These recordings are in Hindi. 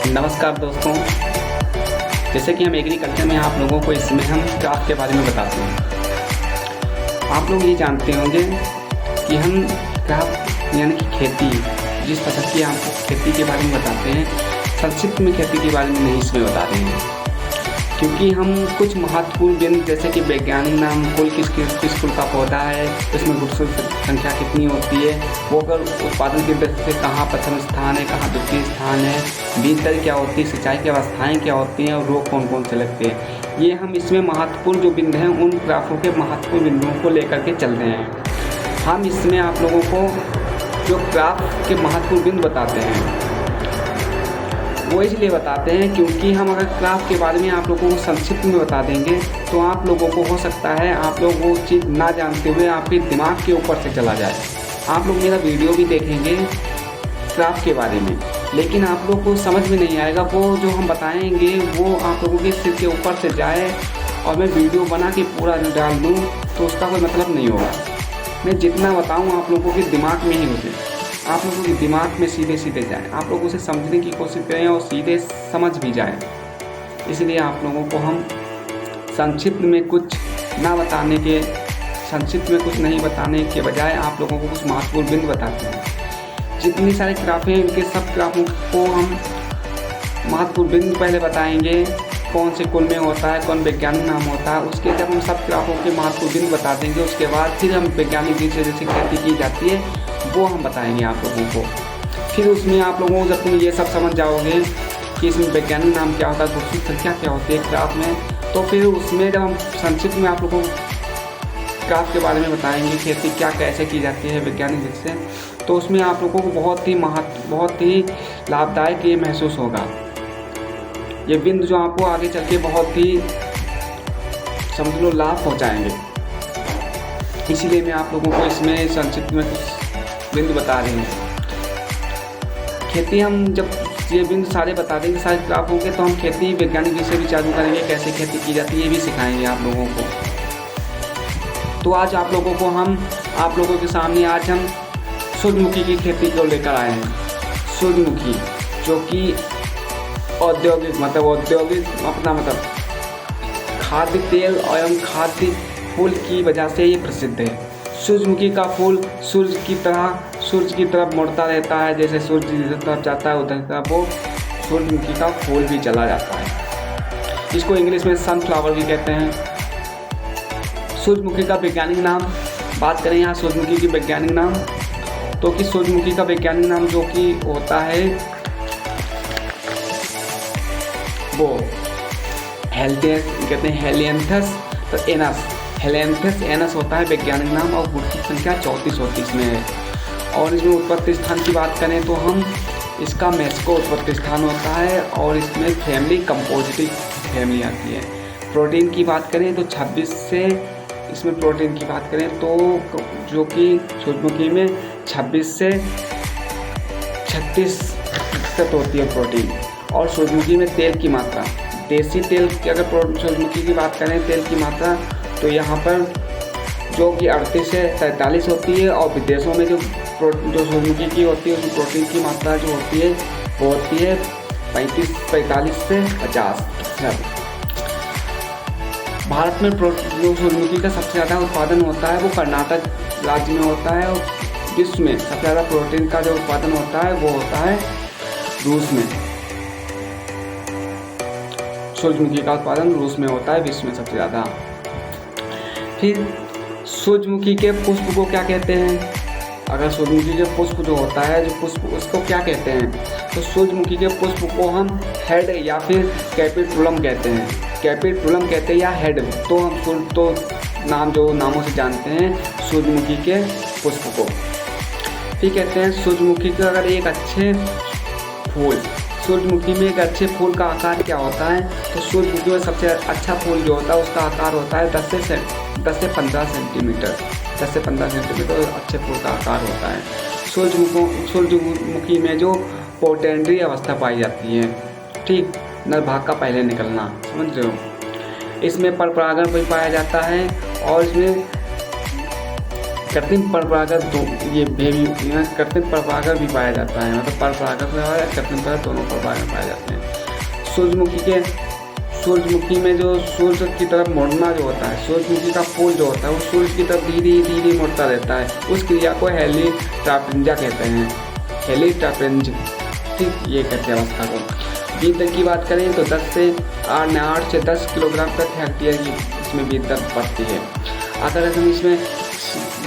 नमस्कार दोस्तों, जैसे कि हम एग्रीकल्चर में आप लोगों को इसमें हम क्राफ्ट के बारे में बताते हैं। आप लोग ये जानते होंगे कि हम क्राफ्ट यानी कि खेती, जिस फसल की आपको खेती के बारे में बताते हैं, संक्षिप्त में खेती के बारे में नहीं इसमें बताते हैं, क्योंकि हम कुछ महत्वपूर्ण बिंदु जैसे कि वैज्ञानिक नाम, फूल किस फूल का पौधा है, इसमें गुच्छों की संख्या कितनी होती है, वो अगर उत्पादन की दृष्टि से कहाँ प्रथम स्थान है, कहाँ द्वितीय स्थान है, बीज दर क्या होती है, सिंचाई की अवस्थाएँ क्या होती हैं और रोग कौन कौन से लगते हैं, ये हम इसमें महत्वपूर्ण जो बिंदु हैं उन ग्राफों के महत्वपूर्ण बिंदुओं को लेकर के चल रहे हैं। हम इसमें आप लोगों को जो ग्राफ के महत्वपूर्ण बिंदु बताते हैं वो इसलिए बताते हैं क्योंकि हम अगर क्राफ्ट के बारे में आप लोगों को संक्षिप्त में बता देंगे तो आप लोगों को हो सकता है आप लोग वो चीज़ ना जानते हुए आपके दिमाग के ऊपर से चला जाए। आप लोग मेरा वीडियो भी देखेंगे क्राफ्ट के बारे में, लेकिन आप लोग को समझ में नहीं आएगा, वो जो हम बताएंगे वो आप लोगों के सिर के ऊपर से जाए और मैं वीडियो बना के पूरा डाल दूँ तो उसका कोई मतलब नहीं होगा। मैं जितना बताऊँ आप लोगों के दिमाग में ही उसे आप लोगों के दिमाग में सीधे जाए, आप लोग उसे समझने की कोशिश करें और सीधे समझ भी जाएं। इसलिए आप लोगों को हम संक्षिप्त में कुछ नहीं बताने के बजाय आप लोगों को कुछ महत्वपूर्ण बिंदु बताते हैं। जितनी सारे ग्राफ हैं उनके सब ग्राफों को हम महत्वपूर्ण बिंदु पहले बताएंगे, कौन से कुल में होता है, कौन वैज्ञानिक नाम होता है, उसके जब हम सब ग्राफों के महत्वपूर्ण बिंदु बता देंगे उसके बाद फिर हम वैज्ञानिक जिससे जैसे खेती की जाती है वो हम बताएंगे आप लोगों को। फिर उसमें आप लोगों को जब तुम ये सब समझ जाओगे कि इसमें वैज्ञानिक नाम क्या होता है, गुच्छों की संख्या क्या होती है क्राफ्ट में, तो फिर उसमें जब हम संक्षिप्त में आप लोगों को क्राफ्ट के बारे में बताएंगे, खेती क्या कैसे की जाती है वैज्ञानिक जिससे, तो उसमें आप लोगों को बहुत ही लाभदायक ये महसूस होगा। ये बिंदु जो आपको आगे चल के बहुत ही समझ लो लाभ पहुँचाएँगे। इसीलिए मैं आप लोगों को इसमें संक्षिप्त में कुछ बिंदु बता रहे हैं। खेती हम जब ये बिंदु सारे बता देंगे सारे ग्राफ होंगे तो हम खेती वैज्ञानिक विषय भी चालू करेंगे, कैसे खेती की जाती है ये भी सिखाएंगे आप लोगों को। तो आज आप लोगों के सामने आज हम सूरजमुखी की खेती को लेकर आए हैं। सूरजमुखी जो कि औद्योगिक खाद्य तेल एवं खाद्य फूल की वजह से ये प्रसिद्ध है। सूरजमुखी का फूल सूर्य की तरफ मुड़ता रहता है, जैसे सूर्य जिधर तरफ जाता है उधर तरफ वो सूरजमुखी का फूल भी चला जाता है। इसको इंग्लिश में सनफ्लावर भी कहते हैं। सूरजमुखी का वैज्ञानिक नाम बात करें यहाँ सूरजमुखी की वैज्ञानिक नाम, तो कि सूरजमुखी का वैज्ञानिक नाम जो कि होता है वो कहते हैं हेलियंथस एनस होता है वैज्ञानिक नाम, और गुच्छों की संख्या 34 होती इसमें है। और इसमें उत्पत्ति स्थान की बात करें तो हम इसका मैक्सिको उत्पत्ति स्थान होता है और इसमें फैमिली कंपोजिटिक फैमिली आती है। प्रोटीन की बात करें तो 26 से इसमें प्रोटीन की बात करें तो जो कि सूरजमुखी में 26 से 36% होती है प्रोटीन। और सूरजमुखी में तेल की मात्रा, देसी तेल की अगर सूरजमुखी की बात करें तेल की मात्रा तो यहाँ पर जो कि 38 से 43 होती है, और विदेशों में जो सूरजमुखी की होती है उसकी प्रोटीन की मात्रा जो होती है वो होती है 45 से 50। भारत में जो सूरजमुखी का सबसे ज़्यादा उत्पादन होता है वो कर्नाटक राज्य में होता है, और विश्व में सबसे ज़्यादा प्रोटीन का जो उत्पादन होता है वो होता है रूस में। सूरजमुखी का उत्पादन रूस में होता है विश्व में सबसे ज़्यादा। फिर सूरजमुखी के पुष्प को क्या कहते हैं? अगर सूरजमुखी के पुष्प जो होता है जो पुष्प उसको क्या कहते हैं? तो सूरजमुखी के पुष्प को हम हेड या फिर कैपिटुलम कहते हैं। कैपिटुलम कहते हैं या हेड, तो हम नामों से जानते हैं सूरजमुखी के पुष्प को। फिर कहते हैं सूरजमुखी का अगर एक अच्छे फूल, सूरजमुखी में एक अच्छे फूल का आकार क्या होता है? तो सूरजमुखी में सबसे अच्छा फूल जो होता है उसका आकार होता है 10 से 15 सेंटीमीटर। 10 से 15 सेंटीमीटर अच्छे फूल का आकार होता है। सूरजमुखी में जो पोटेंड्री अवस्था पाई जाती है, ठीक, नर भाग का पहले निकलना, समझ रहे हो। इसमें परपरागण भी पाया जाता है और इसमें कृत्रिम परपरागत ये कृत्रिम परपरागत भी पाया जाता है, मतलब परपरागत और कृत्रिम परपरागत दोनों परपरागत पाए जाते हैं। सूरजमुखी में जो सूर्य की तरफ मुड़ना जो होता है, सूरजमुखी का फूल जो होता है वो सूर्य की तरफ धीरे धीरे मुड़ता रहता है, उस क्रिया को हेलिट्रापेंजा कहते हैं, हेलिट्रापेंज, ठीक, ये कहते हैं अवस्था को। बीज दर की बात करें तो 8 से 10 किलोग्राम प्रति हेक्टेयर की इसमें बीज दर पड़ती है। अगर हम इसमें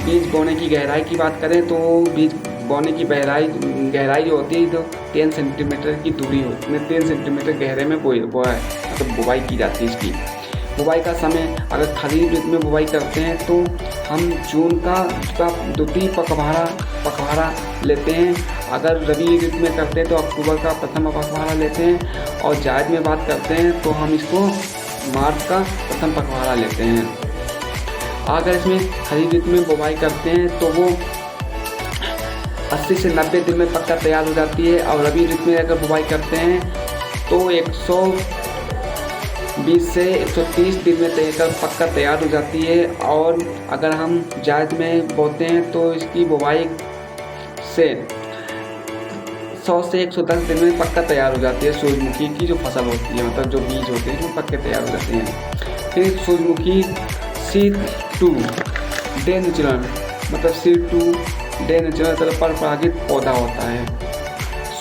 बीज बोने की गहराई की बात करें तो बीज बोने की गहराई जो होती है तो 10 सेंटीमीटर की दूरी होती है, 10 सेंटीमीटर गहरे में मतलब बुवाई की जाती है इसकी। बुवाई का समय अगर खरीफ ऋतु में बुवाई करते हैं तो हम जून का द्वितीय पखवाड़ा लेते हैं, अगर रबी ऋतु में करते हैं तो अक्टूबर का प्रथम पखवाड़ा लेते हैं, और जायद में बात करते हैं तो हम इसको मार्च का प्रथम पखवाड़ा लेते हैं। अगर इसमें खरीफ ऋतु में बुवाई करते हैं तो वो 80 से 90 दिन में पक्का तैयार हो जाती है, और रबी ऋतु में अगर बुवाई करते हैं तो 120 से 130 दिन में पक्का तैयार हो जाती है, और अगर हम जायद में बोते हैं तो इसकी बुवाई से 100 से 110 दिन में पक्का तैयार हो जाती है। सूरजमुखी की जो फसल होती है, मतलब जो बीज होते हैं वो पक्के तैयार हो जाते हैं। फिर सूरजमुखी C2 डे नेचुरल, मतलब C2 डे नेचुरल तरह परपरागित पौधा होता है।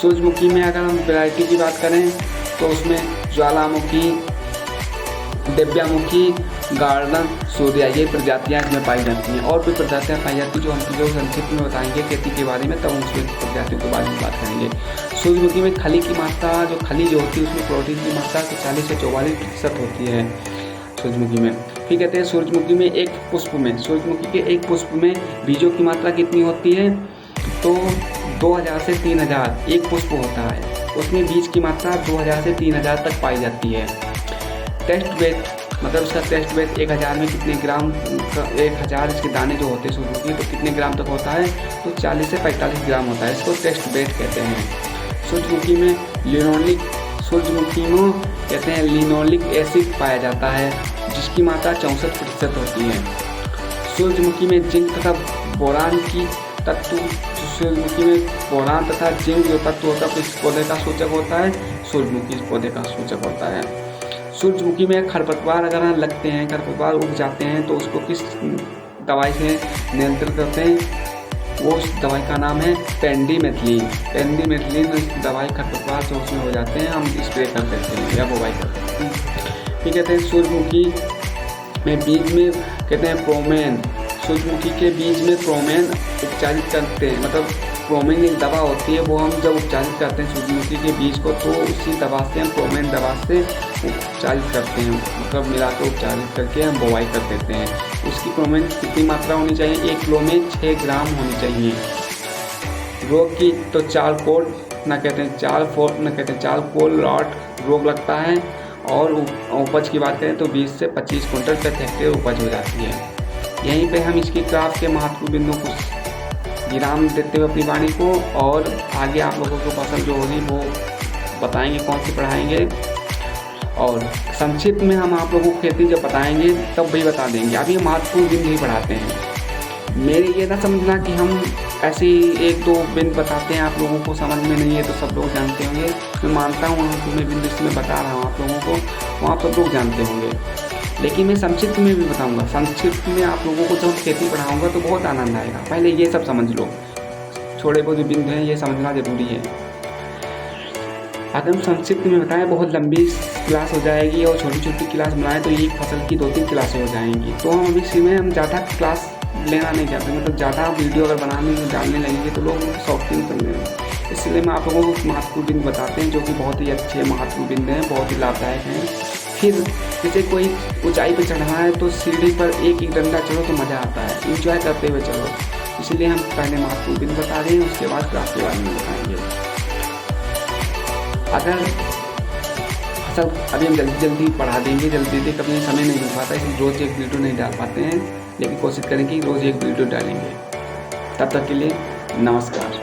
सूरजमुखी में अगर हम वैरायटी की बात करें तो उसमें ज्वालामुखी, दिव्यामुखी, गार्डन, सूर्या, ये प्रजातियाँ इसमें पाई जाती हैं। और भी प्रजातियाँ पाई जाती हैं जो हम संक्षिप्त में बताएंगे खेती के बारे में, तब उसमें प्रजातियों के बारे में बात करेंगे। सूरजमुखी में खली की मात्रा, जो खली जो होती है उसमें प्रोटीन की मात्रा 40 से 44% होती है सूरजमुखी में। फिर कहते हैं सूरजमुखी में सूरजमुखी के एक पुष्प में बीजों की मात्रा कितनी होती है, तो 2000 से 3000 एक पुष्प होता है, उसमें बीज की मात्रा 2000 से 3000 तक पाई जाती है। टेस्ट वेट, मतलब इसका टेस्ट वेट 1000 में कितने ग्राम, 1000 इसके दाने जो होते हैं सूरजमुखी तो कितने ग्राम तक होता है, तो 40 से 45 ग्राम होता है, इसको टेस्ट वेट कहते हैं। सूरजमुखी में कहते हैं लिनोलिक एसिड पाया जाता है, जिसकी मात्रा 64% होती है। सूरजमुखी में जिंक तथा बोरान की तत्व, सूरजमुखी में बोरान तथा जिंक जो तत्व होता है इस पौधे का सूचक होता है, सूरजमुखी इस पौधे का सूचक होता है। सूरजमुखी में खरपतवार अगर लगते हैं, खरपतवार उग जाते हैं तो उसको किस दवाई से नियंत्रित करते हैं, वो उस दवाई का नाम है पेंडिमेथलिन। दवाई खरपतवार जो उसमें हो जाते हैं हम स्प्रे कर देते हैं या बुवाई कर देते हैं। फिर कहते हैं सूरजमुखी में बीज में कहते हैं प्रोमेन, सूरजमुखी के बीज में प्रोमेन उपचारित करते हैं, मतलब प्रोमेन एक दवा होती है, वो हम जब उपचारित करते हैं सूरजमुखी के बीज को तो उसी दवा से हम प्रोमेन दवा से उपचारित करते हैं, मतलब मिला कर उपचारित करके हम बुवाई कर देते हैं। उसकी प्रोमेन कितनी मात्रा होनी चाहिए, 1 किलो में 6 ग्राम होनी चाहिए। रोग की तो चारकोल रॉट रोग लगता है, और उपज की बात करें तो 20 से 25 कुंटल प्रति हेक्टेयर उपज हो जाती है। यहीं पे हम इसकी क्राफ्ट के महत्वपूर्ण बिंदुओं को विराम देते हुए अपनी वाणी को, और आगे आप लोगों को पसंद जो होगी वो बताएंगे, कौन सी पढ़ाएंगे, और संक्षिप्त में हम आप लोगों को खेती जब बताएंगे तब भी बता देंगे। अभी हम महत्वपूर्ण बिंदु ही पढ़ाते हैं। मेरे ये ना समझना कि हम ऐसे ही 1-2 बिंदु बताते हैं, आप लोगों को समझ में नहीं है तो सब लोग जानते होंगे। मैं मानता हूँ मैं बिंदु इसमें बता रहा हूँ आप लोगों को, वो आप सब लोग जानते होंगे, लेकिन मैं संक्षिप्त में भी बताऊँगा। संक्षिप्त में आप लोगों को जब खेती पढ़ाऊँगा तो बहुत आनंद आएगा। पहले ये सब समझ लो, छोटे बहुत बिंदु हैं ये समझना ज़रूरी है। अगर हम संक्षिप्त में बताएं बहुत लंबी क्लास हो जाएगी, और छोटी छोटी क्लास बनाएं तो एक फसल की 2-3 क्लासें हो जाएंगी। तो हम अभी इसी में हम ज़्यादा क्लास लेना नहीं चाहते, मतलब ज़्यादा वीडियो अगर डालने लगेंगे तो लोग शौकीन बनेंगे। इसलिए मैं आप लोगों को महत्वपूर्ण बिंदु बताते हैं जो कि बहुत ही अच्छे महत्वपूर्ण बिंदु हैं, बहुत ही लाभदायक हैं। फिर जैसे कोई ऊंचाई पर चढ़ना है तो सीढ़ी पर एक डंडा चढ़ो तो मज़ा आता है, इंजॉय करते हुए चलो। इसलिए हम पहले महत्वपूर्ण बिंदु बता रहे हैं, उसके बाद क्लास के बारे में बताएंगे। अगर फसल अभी हम जल्दी पढ़ा देंगे, जल्दी कभी समय नहीं मिल पाता, इसलिए रोज़ एक वीडियो नहीं डाल पाते हैं, लेकिन कोशिश करें कि रोज़ एक वीडियो डालेंगे। तब तक के लिए नमस्कार।